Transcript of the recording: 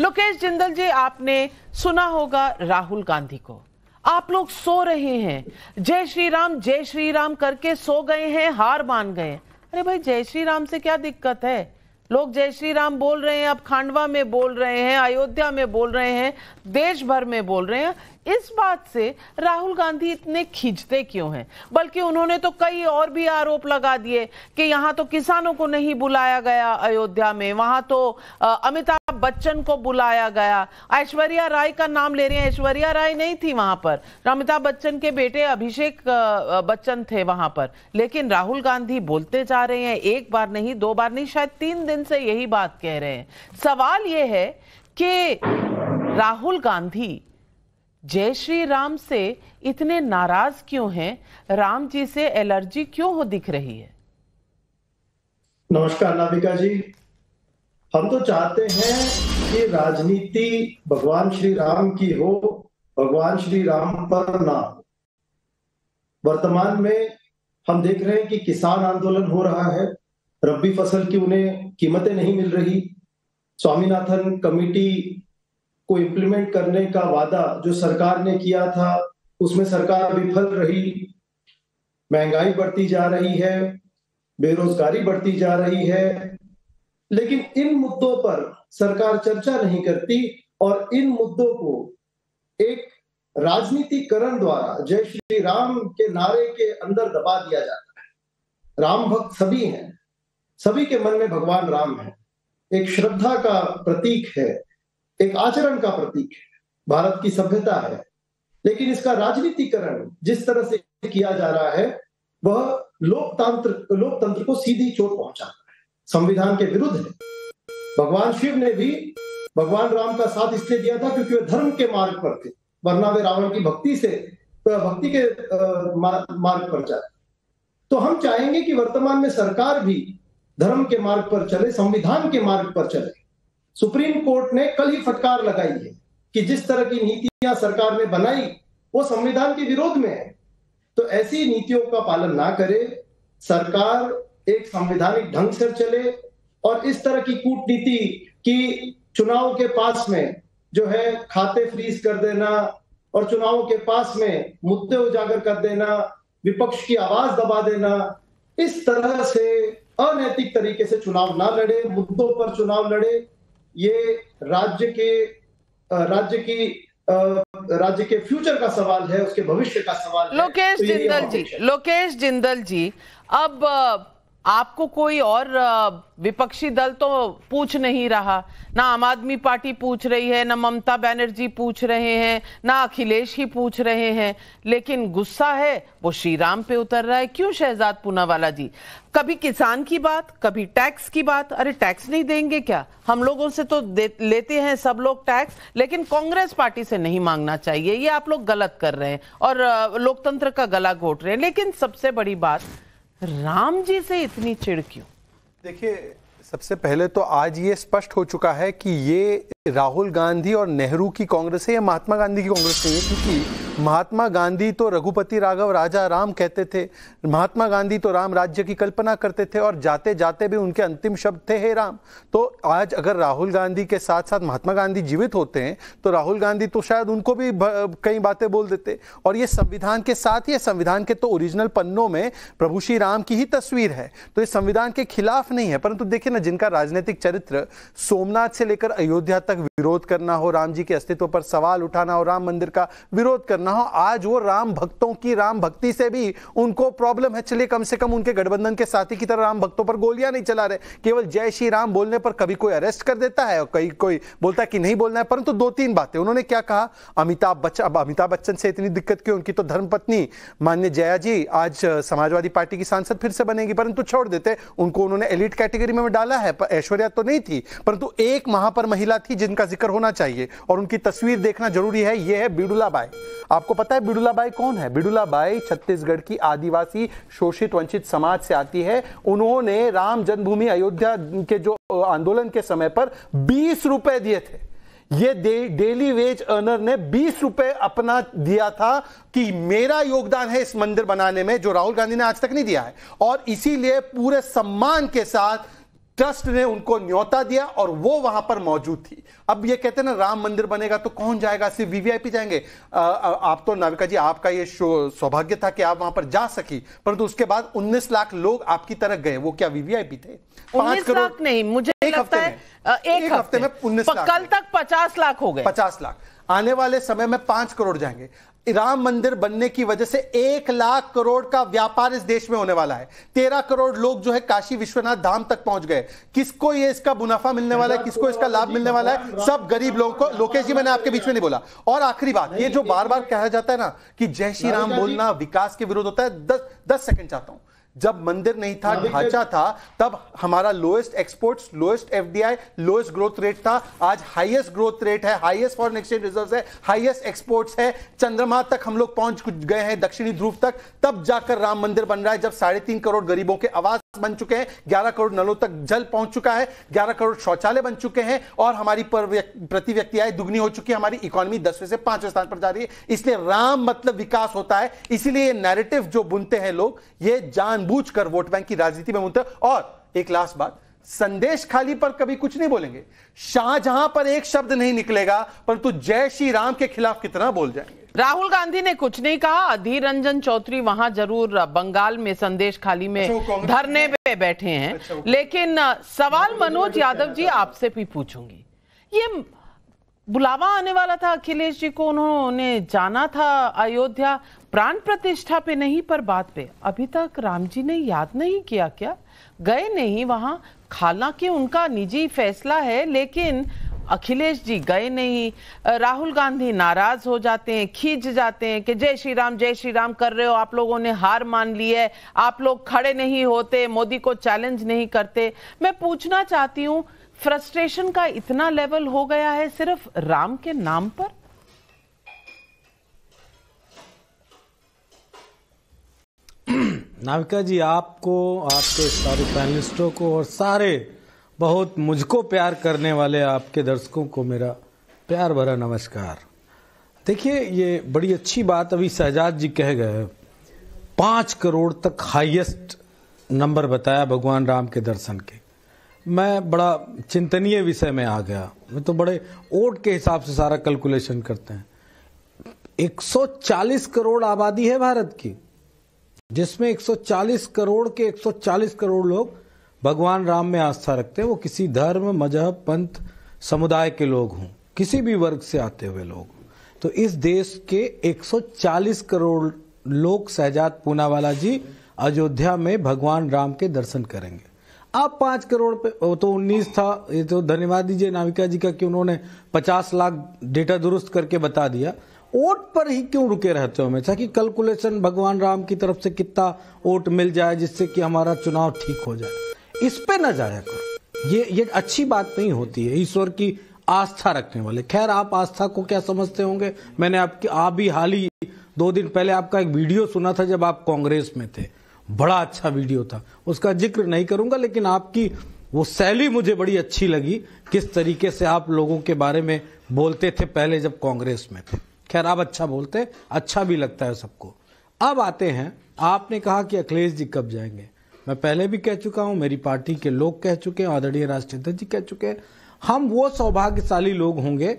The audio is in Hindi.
लोकेश जिंदल जी, आपने सुना होगा राहुल गांधी को। आप लोग सो रहे हैं, जय श्री राम करके सो गए हैं, हार मान गए। अरे भाई, जय श्री राम से क्या दिक्कत है? लोग जय श्री राम बोल रहे हैं, अब खांडवा में बोल रहे हैं, अयोध्या में बोल रहे हैं, देश भर में बोल रहे हैं। इस बात से राहुल गांधी इतने खींचते क्यों हैं? बल्कि उन्होंने तो कई और भी आरोप लगा दिए कि यहां तो किसानों को नहीं बुलाया गया, अयोध्या में वहां तो अमिताभ बच्चन को बुलाया गया। ऐश्वर्या राय का नाम ले रहे हैं, ऐश्वर्या राय नहीं थी वहां पर, अमिताभ बच्चन के बेटे अभिषेक बच्चन थे वहां पर। लेकिन राहुल गांधी बोलते जा रहे हैं, एक बार नहीं, दो बार नहीं, शायद 3 दिन से यही बात कह रहे हैं। सवाल यह है कि राहुल गांधी जय श्री राम से इतने नाराज क्यों हैं? राम जी से एलर्जी क्यों हो दिख रही है? नमस्कार नाविका जी, हम तो चाहते हैं कि राजनीति भगवान श्री राम की हो, भगवान श्री राम पर ना हो। वर्तमान में हम देख रहे हैं कि किसान आंदोलन हो रहा है, रबी फसल की उन्हें कीमतें नहीं मिल रही। स्वामीनाथन कमेटी को इम्प्लीमेंट करने का वादा जो सरकार ने किया था, उसमें सरकार विफल रही। महंगाई बढ़ती जा रही है, बेरोजगारी बढ़ती जा रही है, लेकिन इन मुद्दों पर सरकार चर्चा नहीं करती और इन मुद्दों को एक राजनीतिकरण द्वारा जय श्री राम के नारे के अंदर दबा दिया जाता है। राम भक्त सभी हैं, सभी के मन में भगवान राम है, एक श्रद्धा का प्रतीक है, एक आचरण का प्रतीक है, भारत की सभ्यता है। लेकिन इसका राजनीतिकरण जिस तरह से किया जा रहा है, वह लोकतंत्र को सीधी चोट पहुंचाता है, संविधान के विरुद्ध है। भगवान शिव ने भी भगवान राम का साथ इसलिए दिया था क्योंकि वे धर्म के मार्ग पर थे, वरना वे रावण की भक्ति के मार्ग पर जाए। तो हम चाहेंगे कि वर्तमान में सरकार भी धर्म के मार्ग पर चले, संविधान के मार्ग पर चले। सुप्रीम कोर्ट ने कल ही फटकार लगाई है कि जिस तरह की नीतियां सरकार ने बनाई वो संविधान के विरोध में है। तो ऐसी नीतियों का पालन ना करे, सरकार एक संवैधानिक ढंग से चले और इस तरह की कूटनीति की चुनाव के पास में जो है खाते फ्रीज कर देना और चुनावों के पास में मुद्दे उजागर कर देना, विपक्ष की आवाज दबा देना, इस तरह से अनैतिक तरीके से चुनाव ना लड़े, मुद्दों पर चुनाव लड़े। ये राज्य के फ्यूचर का सवाल है, उसके भविष्य का सवाल है। लोकेश जिंदल जी, अब आपको कोई और विपक्षी दल तो पूछ नहीं रहा, ना आम आदमी पार्टी पूछ रही है, ना ममता बनर्जी पूछ रहे हैं, ना अखिलेश ही पूछ रहे हैं, लेकिन गुस्सा है वो श्री राम पे उतर रहा है। क्यों शहजाद पूनावाला जी? कभी किसान की बात, कभी टैक्स की बात। अरे टैक्स नहीं देंगे क्या? हम लोगों से तो लेते हैं सब लोग टैक्स, लेकिन कांग्रेस पार्टी से नहीं मांगना चाहिए, ये आप लोग गलत कर रहे हैं और लोकतंत्र का गला घोट रहे हैं। लेकिन सबसे बड़ी बात, राम जी से इतनी चिढ़ क्यों? देखिए, सबसे पहले तो आज ये स्पष्ट हो चुका है कि ये राहुल गांधी और नेहरू की कांग्रेस है या महात्मा गांधी की कांग्रेस नहीं है, क्योंकि महात्मा गांधी तो रघुपति राघव राजा राम कहते थे, महात्मा गांधी तो राम राज्य की कल्पना करते थे और जाते जाते भी उनके अंतिम शब्द थे हे राम। तो आज अगर राहुल गांधी के साथ साथ महात्मा गांधी जीवित होते हैं तो राहुल गांधी तो शायद उनको भी कई बातें बोल देते। और ये संविधान के साथ ही, संविधान के तो ओरिजिनल पन्नों में प्रभु श्री राम की ही तस्वीर है, तो ये संविधान के खिलाफ नहीं है। परंतु देखिए ना, जिनका राजनीतिक चरित्र सोमनाथ से लेकर अयोध्या तक विरोध करना हो, राम जी के अस्तित्व पर सवाल उठाना हो, राम मंदिर का विरोध करना हो, आज वो राम भक्तों की राम भक्ति से भी उनको प्रॉब्लम है। चलिए कम से कम उनके गठबंधन के साथी की तरह राम भक्तों पर गोलियां नहीं चला रहे। केवल जय श्री राम बोलने पर कभी कोई अरेस्ट कर देता है और कोई बोलता है कि नहीं बोलना है। परंतु 2-3 बातें उन्होंने क्या कहा, अमिताभ बच्चन से इतनी दिक्कत क्यों? उनकी तो धर्मपत्नी मान्य जया जी आज समाजवादी पार्टी की सांसद फिर से बनेगी, परंतु छोड़ देते, उनको उन्होंने एलिट कैटेगरी में डाला है। ऐश्वर्या तो नहीं थी, परंतु एक महापर महिला थी जिनका जिक्र होना चाहिए और उनकी तस्वीर देखना जरूरी है। यह है बिडुला बाई। आपको पता है बिडुला बाई कौन है? बिडुला बाई छत्तीसगढ़ की आदिवासी शोषित वंचित समाज से आती है। उन्होंने राम जन्मभूमि अयोध्या के जो आंदोलन के समय पर 20 रुपए दिए थे। ये डेली वेज अर्नर ने 20 रुपए अपना दिया था कि मेरा योगदान है इस मंदिर बनाने में, जो राहुल गांधी ने आज तक नहीं दिया है। और इसीलिए पूरे सम्मान के साथ ट्रस्ट ने उनको न्योता दिया और वो वहां पर मौजूद थी। अब ये कहते हैं ना राम मंदिर बनेगा तो कौन जाएगा, सिर्फ वीवीआईपी जाएंगे। आप तो नाविका जी, आपका ये सौभाग्य था कि आप वहां पर जा सकी, परंतु उसके बाद 19 लाख लोग आपकी तरफ गए, वो क्या वीवीआईपी थे? 19 लाख नहीं, मुझे लगता है एक हफ्ते में 19 लाख, कल तक 50 लाख हो गए। 50 लाख, आने वाले समय में 5 करोड़ जाएंगे। राम मंदिर बनने की वजह से 1 लाख करोड़ का व्यापार इस देश में होने वाला है। 13 करोड़ लोग जो है काशी विश्वनाथ धाम तक पहुंच गए। किसको ये इसका मुनाफा मिलने वाला है, किसको इसका लाभ मिलने वाला है? सब गरीब लोगों को। लोकेश जी, मैंने आपके बीच में नहीं बोला। और आखिरी बात, ये जो बार बार कहा जाता है ना कि जय श्री राम बोलना विकास के विरोध होता है, 10 सेकंड चाहता हूं। जब मंदिर नहीं था, ढांचा था, तब हमारा lowest exports, lowest FDI, lowest growth rate था। आज हाईएस्ट ग्रोथ रेट है, हाईएस्ट फॉरेन एक्सचेंज रिजर्व्स है, हाईएस्ट एक्सपोर्ट्स है। चंद्रमा तक हम लोग पहुंच गए हैं, दक्षिणी ध्रुव तक। तब जाकर राम मंदिर बन रहा है, जब 3.5 करोड़ गरीबों के आवास बन चुके हैं, 11 करोड़ नलों तक जल पहुंच चुका है, 11 करोड़ शौचालय बन चुके हैं, और हमारी प्रति व्यक्ति आय दुगनी हो चुकी है। हमारी इकोनॉमी 10वें से 5वें स्थान पर जा रही है। इसलिए राम मतलब विकास होता है। इसीलिए नैरेटिव जो बुनते हैं लोग, ये जानबूझकर वोट बैंक की राजनीति में बुनते हैं। और एक लास्ट बात, संदेश खाली पर कभी कुछ नहीं बोलेंगे, शाहजहां पर एक शब्द नहीं निकलेगा, परंतु जय श्री राम के खिलाफ कितना बोल जाएंगे। राहुल गांधी ने कुछ नहीं कहा, अधीर रंजन चौधरी वहां जरूर बंगाल में संदेश खाली में धरने पे बैठे हैं। लेकिन सवाल मनोज यादव जी आपसे भी पूछूंगी, ये बुलावा आने वाला था अखिलेश जी को, उन्होंने जाना था अयोध्या प्राण प्रतिष्ठा पे नहीं पर बात पे, अभी तक राम जी ने याद नहीं किया क्या? गए नहीं वहां, हालांकि उनका निजी फैसला है, लेकिन अखिलेश जी गए नहीं। राहुल गांधी नाराज हो जाते हैं, खींच जाते हैं कि जय श्री राम कर रहे हो, आप लोगों ने हार मान ली है, आप लोग खड़े नहीं होते, मोदी को चैलेंज नहीं करते। मैं पूछना चाहती हूं, फ्रस्ट्रेशन का इतना लेवल हो गया है सिर्फ राम के नाम पर? नाविका जी, आपको, आपके सारे पैनलिस्टों को और सारे बहुत मुझको प्यार करने वाले आपके दर्शकों को मेरा प्यार भरा नमस्कार। देखिए, ये बड़ी अच्छी बात अभी शहजाद जी कह गए, 5 करोड़ तक हाईएस्ट नंबर बताया भगवान राम के दर्शन के। मैं बड़ा चिंतनीय विषय में आ गया। मैं तो बड़े वोट के हिसाब से सारा कैलकुलेशन करते हैं। 140 करोड़ आबादी है भारत की, जिसमें 140 करोड़ के 140 करोड़ लोग भगवान राम में आस्था रखते हैं। वो किसी धर्म, मजहब, पंथ, समुदाय के लोग हों, किसी भी वर्ग से आते हुए लोग। तो इस देश के 140 करोड़ लोग शहजाद पूनावाला जी अयोध्या में भगवान राम के दर्शन करेंगे। आप 5 करोड़ पे, वो तो 19 था। ये तो धन्यवाद दीजिए नाविका जी का कि उन्होंने 50 लाख डेटा दुरुस्त करके बता दिया। वोट पर ही क्यों रुके रहते हो हमेशा कि कैलकुलेशन भगवान राम की तरफ से कितना वोट मिल जाए जिससे कि हमारा चुनाव ठीक हो जाए, इस पे न जाया करो। ये अच्छी बात नहीं होती है ईश्वर की आस्था रखने वाले। खैर, आप आस्था को क्या समझते होंगे, मैंने आप भी हाल ही 2 दिन पहले आपका एक वीडियो सुना था जब आप कांग्रेस में थे, बड़ा अच्छा वीडियो था, उसका जिक्र नहीं करूंगा, लेकिन आपकी वो शैली मुझे बड़ी अच्छी लगी, किस तरीके से आप लोगों के बारे में बोलते थे पहले जब कांग्रेस में थे। खैर, आप अच्छा बोलते, अच्छा भी लगता है सबको। अब आते हैं, आपने कहा कि अखिलेश जी कब जाएंगे। मैं पहले भी कह चुका हूं, मेरी पार्टी के लोग कह चुके हैं, आदरणीय राष्ट्रीय अध्यक्ष जी कह चुके हैं, हम वो सौभाग्यशाली लोग होंगे